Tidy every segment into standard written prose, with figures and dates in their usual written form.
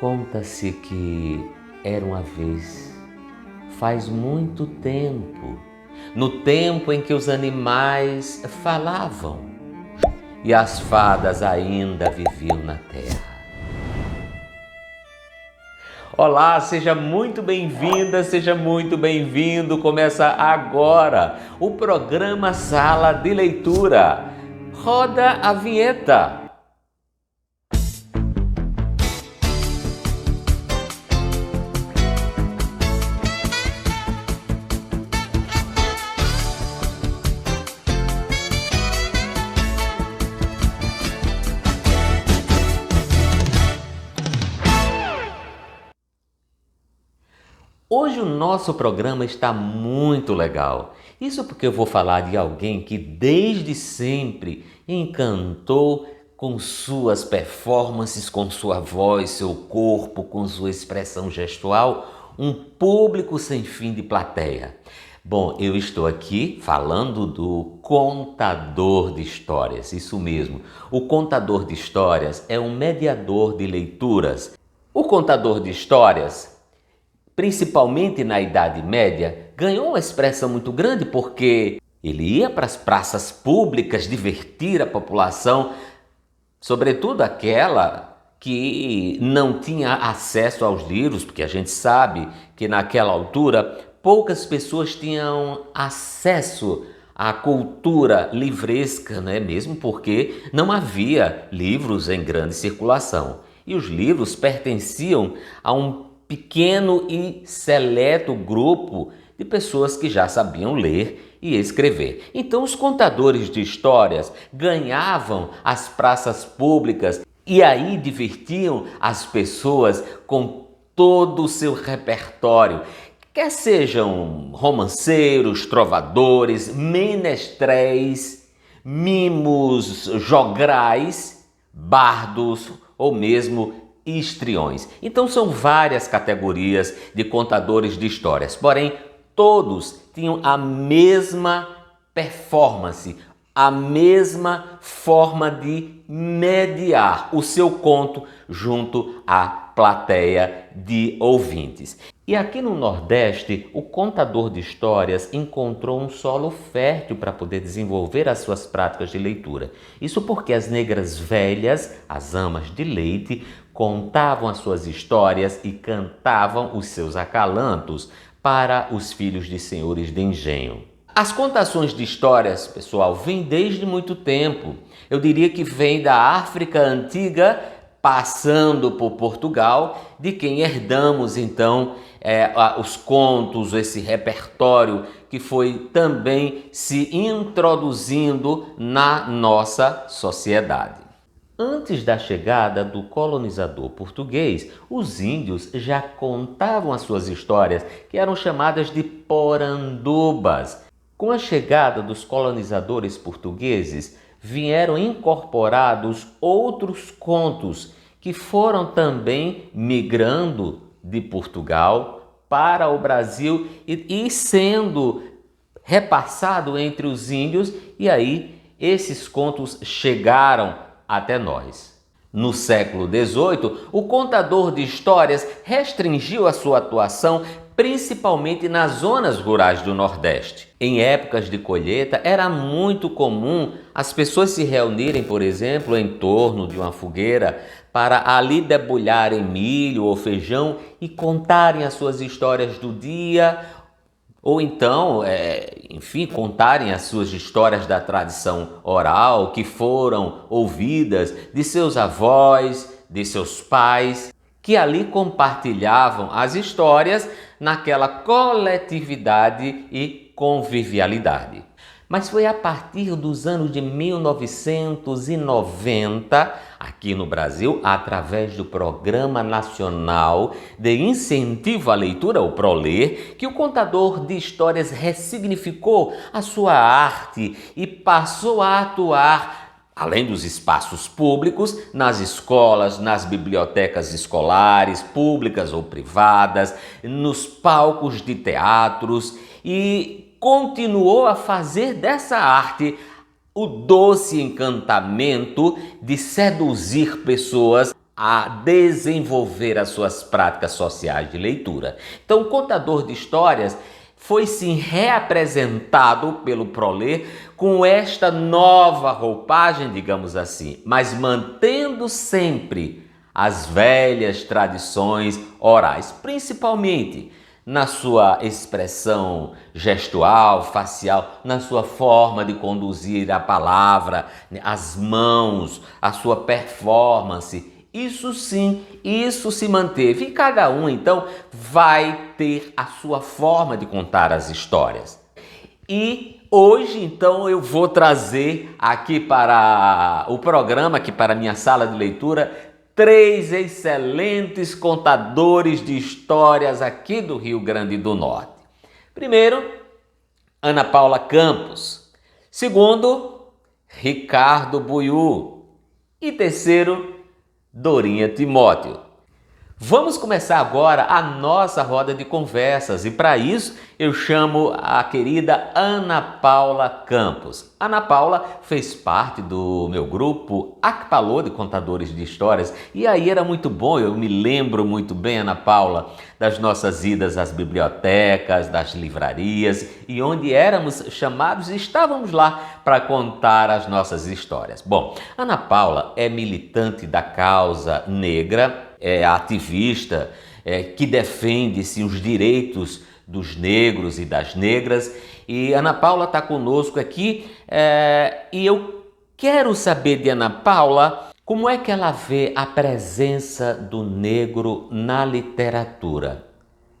Conta-se que era uma vez, faz muito tempo, no tempo em que os animais falavam e as fadas ainda viviam na terra. Olá, seja muito bem-vinda, seja muito bem-vindo. Começa agora o programa Sala de Leitura. Roda a vinheta. Hoje o nosso programa está muito legal. Isso porque eu vou falar de alguém que desde sempre encantou com suas performances, com sua voz, seu corpo, com sua expressão gestual, um público sem fim de plateia. Bom, eu estou aqui falando do contador de histórias, isso mesmo. O contador de histórias é um mediador de leituras. O contador de histórias, principalmente na Idade Média, ganhou uma expressão muito grande porque ele ia para as praças públicas divertir a população, sobretudo aquela que não tinha acesso aos livros, porque a gente sabe que naquela altura poucas pessoas tinham acesso à cultura livresca, não é mesmo? Porque não havia livros em grande circulação. E os livros pertenciam a um pequeno e seleto grupo de pessoas que já sabiam ler e escrever. Então os contadores de histórias ganhavam as praças públicas e aí divertiam as pessoas com todo o seu repertório, quer sejam romanceiros, trovadores, menestréis, mimos, jograis, bardos ou mesmo histriões. Então são várias categorias de contadores de histórias, porém todos tinham a mesma performance, a mesma forma de mediar o seu conto junto à plateia de ouvintes. E aqui no Nordeste, o contador de histórias encontrou um solo fértil para poder desenvolver as suas práticas de leitura. Isso porque as negras velhas, as amas de leite, contavam as suas histórias e cantavam os seus acalantos para os filhos de senhores de engenho. As contações de histórias, pessoal, vêm desde muito tempo. Eu diria que vem da África Antiga, passando por Portugal, de quem herdamos então os contos, esse repertório que foi também se introduzindo na nossa sociedade. Antes da chegada do colonizador português, os índios já contavam as suas histórias, que eram chamadas de porandubas. Com a chegada dos colonizadores portugueses, vieram incorporados outros contos que foram também migrando de Portugal para o Brasil e sendo repassado entre os índios, e aí esses contos chegaram até nós. No século XVIII, o contador de histórias restringiu a sua atuação principalmente nas zonas rurais do Nordeste. Em épocas de colheita, era muito comum as pessoas se reunirem, por exemplo, em torno de uma fogueira para ali debulharem milho ou feijão e contarem as suas histórias do dia, ou então, contarem as suas histórias da tradição oral que foram ouvidas de seus avós, de seus pais, que ali compartilhavam as histórias naquela coletividade e convivialidade. Mas foi a partir dos anos de 1990, aqui no Brasil, através do Programa Nacional de Incentivo à Leitura, o ProLer, que o contador de histórias ressignificou a sua arte e passou a atuar, além dos espaços públicos, nas escolas, nas bibliotecas escolares, públicas ou privadas, nos palcos de teatros, e continuou a fazer dessa arte o doce encantamento de seduzir pessoas a desenvolver as suas práticas sociais de leitura. Então, o contador de histórias foi sim reapresentado pelo Prolé com esta nova roupagem, digamos assim, mas mantendo sempre as velhas tradições orais, principalmente na sua expressão gestual, facial, na sua forma de conduzir a palavra, as mãos, a sua performance. Isso sim, isso se manteve. E cada um, então, vai ter a sua forma de contar as histórias. E hoje, então, eu vou trazer aqui para o programa, aqui para a minha sala de leitura, 3 excelentes contadores de histórias aqui do Rio Grande do Norte. Primeiro, Ana Paula Campos. Segundo, Ricardo Buiú. E terceiro, Dorinha Timóteo. Vamos começar agora a nossa roda de conversas e para isso eu chamo a querida Ana Paula Campos. Ana Paula fez parte do meu grupo Acpalô de Contadores de Histórias e aí era muito bom, eu me lembro muito bem, Ana Paula, das nossas idas às bibliotecas, das livrarias e onde éramos chamados e estávamos lá para contar as nossas histórias. Bom, Ana Paula é militante da causa negra, é ativista, que defende sim, os direitos dos negros e das negras. E Ana Paula está conosco aqui e eu quero saber de Ana Paula como é que ela vê a presença do negro na literatura.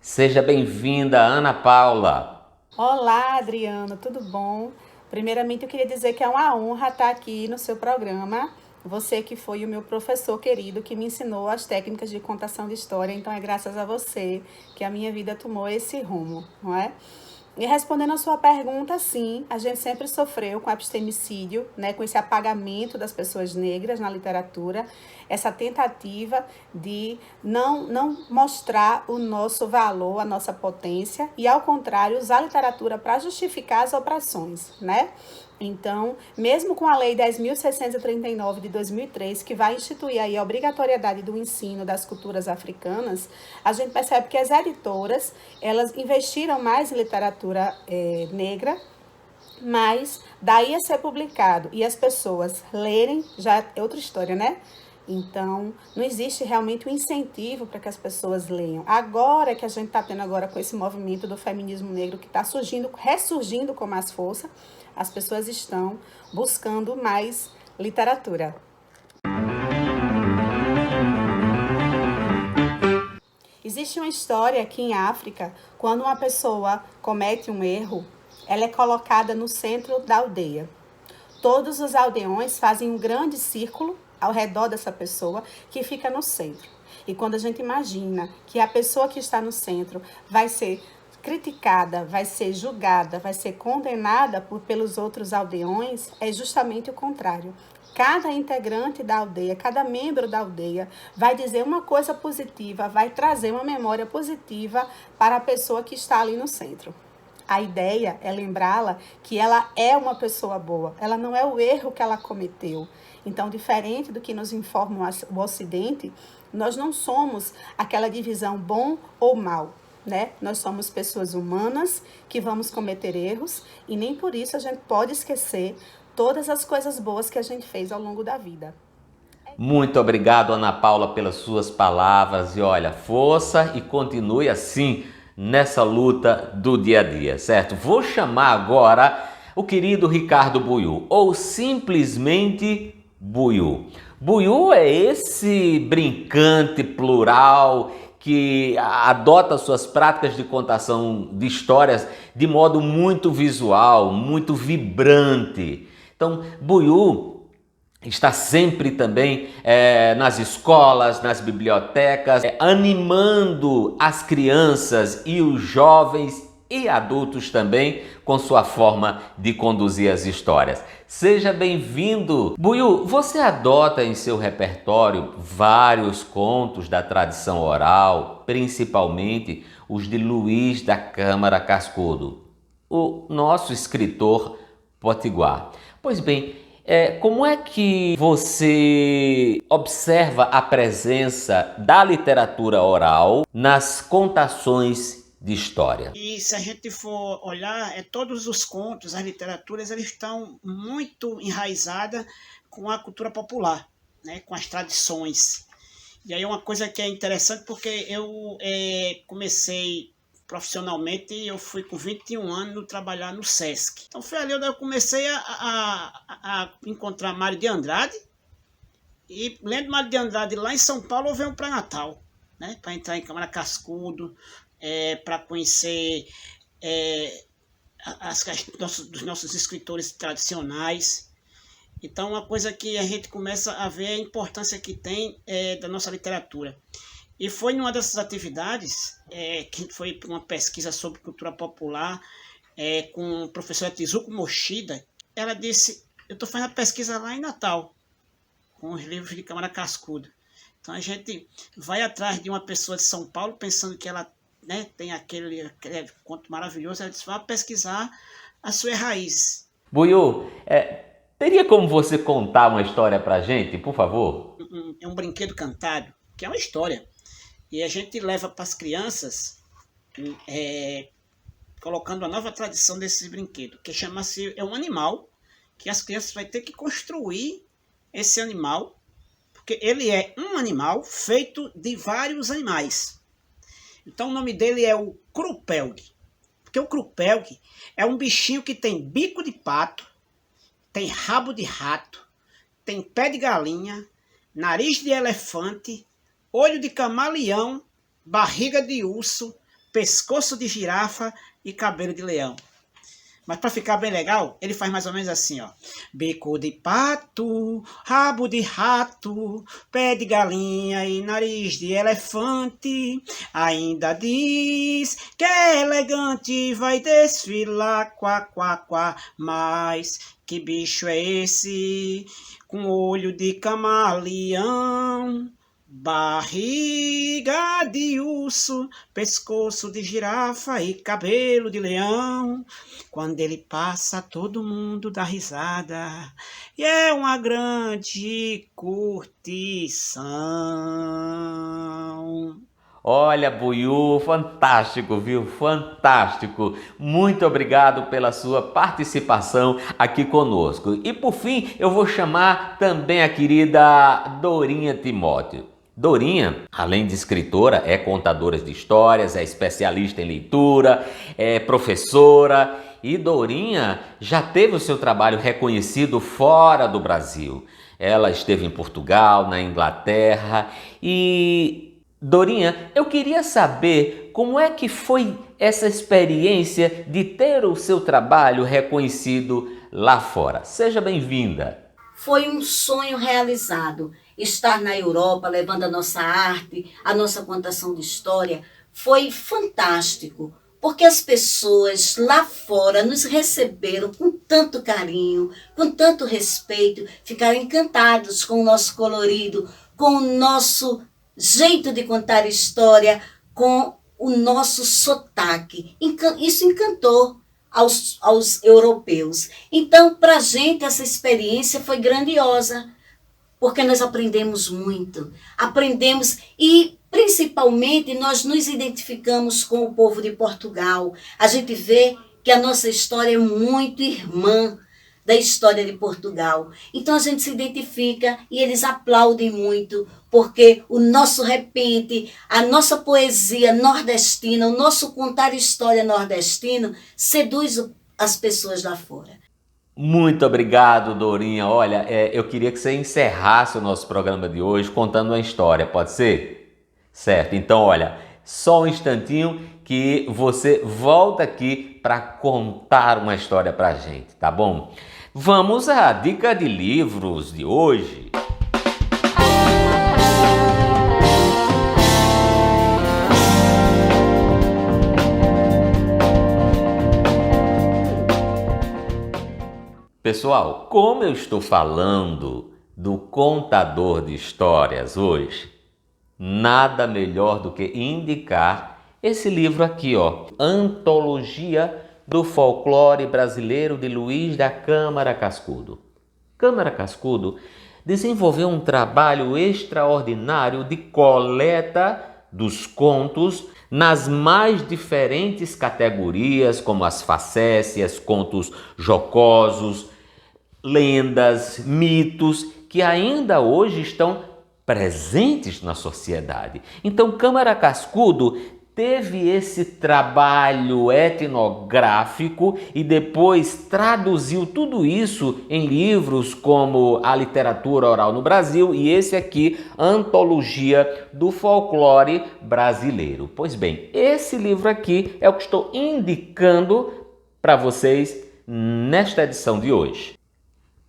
Seja bem-vinda, Ana Paula. Olá, Adriana, tudo bom? Primeiramente, eu queria dizer que é uma honra estar aqui no seu programa. Você que foi o meu professor querido, que me ensinou as técnicas de contação de história, então é graças a você que a minha vida tomou esse rumo, não é? E respondendo a sua pergunta, sim, a gente sempre sofreu com epistemicídio, né, com esse apagamento das pessoas negras na literatura, essa tentativa de não mostrar o nosso valor, a nossa potência, e ao contrário, usar a literatura para justificar as opressões, né? Então, mesmo com a Lei 10.639 de 2003, que vai instituir aí a obrigatoriedade do ensino das culturas africanas, a gente percebe que as editoras, elas investiram mais em literatura negra, mas daí a ser publicado e as pessoas lerem, já é outra história, né? Então, não existe realmente um incentivo para que as pessoas leiam. Agora que a gente está tendo agora com esse movimento do feminismo negro que está surgindo, ressurgindo com mais força, as pessoas estão buscando mais literatura. Existe uma história aqui em África, quando uma pessoa comete um erro, ela é colocada no centro da aldeia. Todos os aldeões fazem um grande círculo ao redor dessa pessoa que fica no centro. E quando a gente imagina que a pessoa que está no centro vai ser criticada, vai ser julgada, vai ser condenada pelos outros aldeões, é justamente o contrário. Cada integrante da aldeia, cada membro da aldeia vai dizer uma coisa positiva, vai trazer uma memória positiva para a pessoa que está ali no centro. A ideia é lembrá-la que ela é uma pessoa boa, ela não é o erro que ela cometeu. Então, diferente do que nos informa o Ocidente, nós não somos aquela divisão bom ou mal, né? Nós somos pessoas humanas que vamos cometer erros e nem por isso a gente pode esquecer todas as coisas boas que a gente fez ao longo da vida. Muito obrigado, Ana Paula, pelas suas palavras e olha, força e continue assim nessa luta do dia a dia, certo? Vou chamar agora o querido Ricardo Buiú, ou simplesmente Buiú. Buiú é esse brincante plural que adota suas práticas de contação de histórias de modo muito visual, muito vibrante. Então, Buiú está sempre também nas escolas, nas bibliotecas, animando as crianças e os jovens e adultos também com sua forma de conduzir as histórias. Seja bem-vindo! Buiú, você adota em seu repertório vários contos da tradição oral, principalmente os de Luiz da Câmara Cascudo, o nosso escritor potiguar. Pois bem, Como é que você observa a presença da literatura oral nas contações de história? E se a gente for olhar, todos os contos, as literaturas, eles estão muito enraizadas com a cultura popular, né, com as tradições. E aí é uma coisa que é interessante porque eu comecei profissionalmente, eu fui com 21 anos trabalhar no Sesc. Então foi ali onde eu comecei a encontrar Mário de Andrade, e lendo Mário de Andrade lá em São Paulo, eu venho para Natal, né, para entrar em Câmara Cascudo, para conhecer dos nossos escritores tradicionais. Então, uma coisa que a gente começa a ver a importância que tem da nossa literatura. E foi numa dessas atividades, que foi uma pesquisa sobre cultura popular, com a professora Tizuko Moshida. Ela disse, eu estou fazendo a pesquisa lá em Natal, com os livros de Câmara Cascudo. Então, a gente vai atrás de uma pessoa de São Paulo, pensando que ela, né, tem aquele conto maravilhoso, ela disse, vá pesquisar as suas raízes. Buiú, teria como você contar uma história pra gente, por favor? É um brinquedo cantado, que é uma história. E a gente leva para as crianças, colocando a nova tradição desse brinquedo, que chama-se, é um animal, que as crianças vão ter que construir esse animal, porque ele é um animal feito de vários animais. Então o nome dele é o Krupelg, porque o Krupelg é um bichinho que tem bico de pato, tem rabo de rato, tem pé de galinha, nariz de elefante, olho de camaleão, barriga de urso, pescoço de girafa e cabelo de leão. Mas para ficar bem legal, ele faz mais ou menos assim, ó. Bico de pato, rabo de rato, pé de galinha e nariz de elefante. Ainda diz que é elegante, vai desfilar, quá, quá, quá. Mas que bicho é esse, com olho de camaleão? Barriga de urso, pescoço de girafa e cabelo de leão. Quando ele passa, todo mundo dá risada, e é uma grande curtição. Olha, Buiú, fantástico, viu? Fantástico. Muito obrigado pela sua participação aqui conosco. E por fim, eu vou chamar também a querida Dorinha Timóteo. Dorinha, além de escritora, é contadora de histórias, é especialista em leitura, é professora e Dorinha já teve o seu trabalho reconhecido fora do Brasil. Ela esteve em Portugal, na Inglaterra e... Dorinha, eu queria saber como é que foi essa experiência de ter o seu trabalho reconhecido lá fora. Seja bem-vinda. Foi um sonho realizado. Estar na Europa, levando a nossa arte, a nossa contação de história, foi fantástico, porque as pessoas lá fora nos receberam com tanto carinho, com tanto respeito, ficaram encantados com o nosso colorido, com o nosso jeito de contar história, com o nosso sotaque. Isso encantou aos europeus. Então, para a gente, essa experiência foi grandiosa, porque nós aprendemos muito. Aprendemos e, principalmente, nós nos identificamos com o povo de Portugal. A gente vê que a nossa história é muito irmã da história de Portugal. Então a gente se identifica e eles aplaudem muito, porque o nosso repente, a nossa poesia nordestina, o nosso contar história nordestino seduz as pessoas lá fora. Muito obrigado, Dorinha. Olha, eu queria que você encerrasse o nosso programa de hoje contando uma história, pode ser? Certo, então olha, só um instantinho que você volta aqui para contar uma história pra gente, tá bom? Vamos à dica de livros de hoje. Pessoal, como eu estou falando do contador de histórias hoje, nada melhor do que indicar esse livro aqui, ó, Antologia do Folclore Brasileiro de Luiz da Câmara Cascudo. Câmara Cascudo desenvolveu um trabalho extraordinário de coleta dos contos nas mais diferentes categorias, como as facécias, contos jocosos, lendas, mitos, que ainda hoje estão presentes na sociedade. Então, Câmara Cascudo teve esse trabalho etnográfico e depois traduziu tudo isso em livros como A Literatura Oral no Brasil e esse aqui, Antologia do Folclore Brasileiro. Pois bem, esse livro aqui é o que estou indicando para vocês nesta edição de hoje.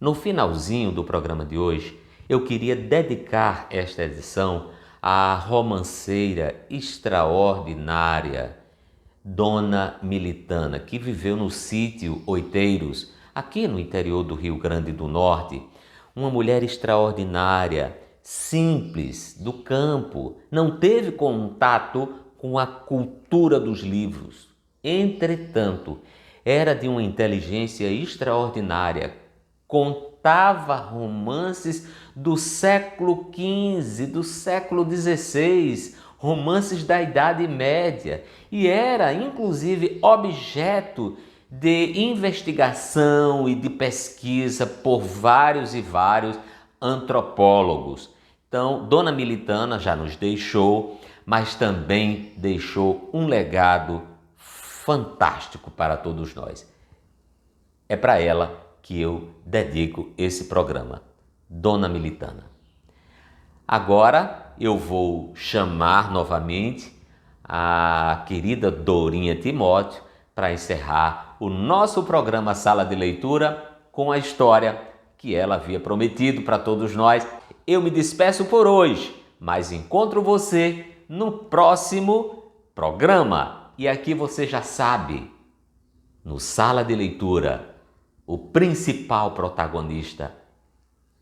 No finalzinho do programa de hoje, eu queria dedicar esta edição à romanceira extraordinária Dona Militana, que viveu no sítio Oiteiros, aqui no interior do Rio Grande do Norte. Uma mulher extraordinária, simples, do campo, não teve contato com a cultura dos livros. Entretanto, era de uma inteligência extraordinária, contava romances do século XV, do século XVI, romances da Idade Média, e era inclusive objeto de investigação e de pesquisa por vários e vários antropólogos. Então, Dona Militana já nos deixou, mas também deixou um legado fantástico para todos nós. É para ela que eu dedico esse programa, Dona Militana. Agora eu vou chamar novamente a querida Dorinha Timóteo para encerrar o nosso programa Sala de Leitura com a história que ela havia prometido para todos nós. Eu me despeço por hoje, mas encontro você no próximo programa. E aqui você já sabe, no Sala de Leitura, o principal protagonista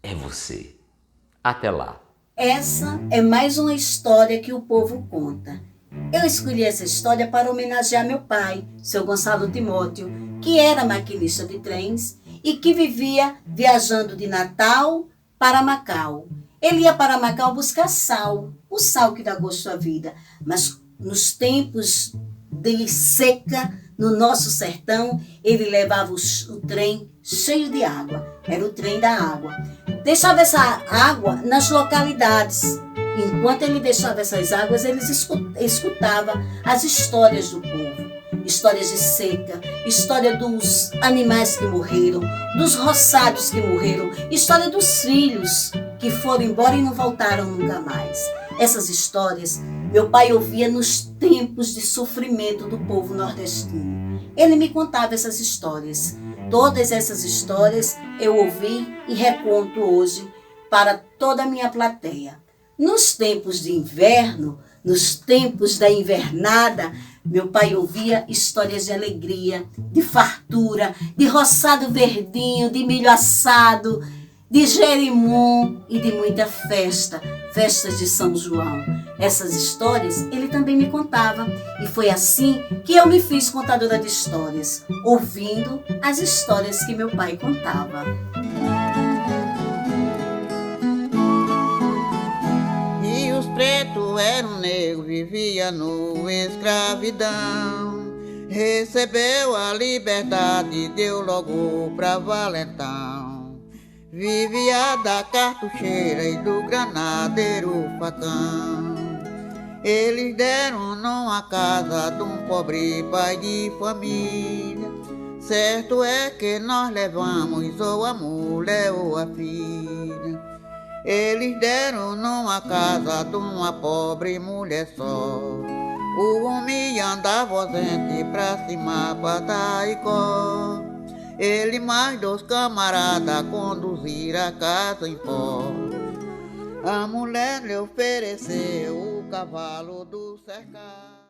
é você. Até lá. Essa é mais uma história que o povo conta. Eu escolhi essa história para homenagear meu pai, seu Gonçalo Timóteo, que era maquinista de trens e que vivia viajando de Natal para Macau. Ele ia para Macau buscar sal, o sal que dá gosto à vida, mas nos tempos de seca, no nosso sertão, ele levava o trem cheio de água. Era o trem da água. Deixava essa água nas localidades. Enquanto ele deixava essas águas, ele escutava as histórias do povo. Histórias de seca, história dos animais que morreram, dos roçados que morreram, história dos filhos que foram embora e não voltaram nunca mais. Essas histórias meu pai ouvia nos tempos de sofrimento do povo nordestino. Ele me contava essas histórias. Todas essas histórias eu ouvi e reconto hoje para toda a minha plateia. Nos tempos de inverno, nos tempos da invernada, meu pai ouvia histórias de alegria, de fartura, de roçado verdinho, de milho assado, de jerimum e de muita festa, festas de São João. Essas histórias ele também me contava e foi assim que eu me fiz contadora de histórias, ouvindo as histórias que meu pai contava. E os pretos eram negros, vivia no escravidão. Recebeu a liberdade, deu logo pra valentão. Vivia da cartucheira e do granadeiro fatão. Eles deram numa casa de um pobre pai de família. Certo é que nós levamos ou a mulher ou a filha. Eles deram numa casa de uma pobre mulher só. O homem andava ausente pra cima pra Taicó. Ele mais 2 camaradas conduziram a casa em pó. A mulher lhe ofereceu o cavalo do cercado.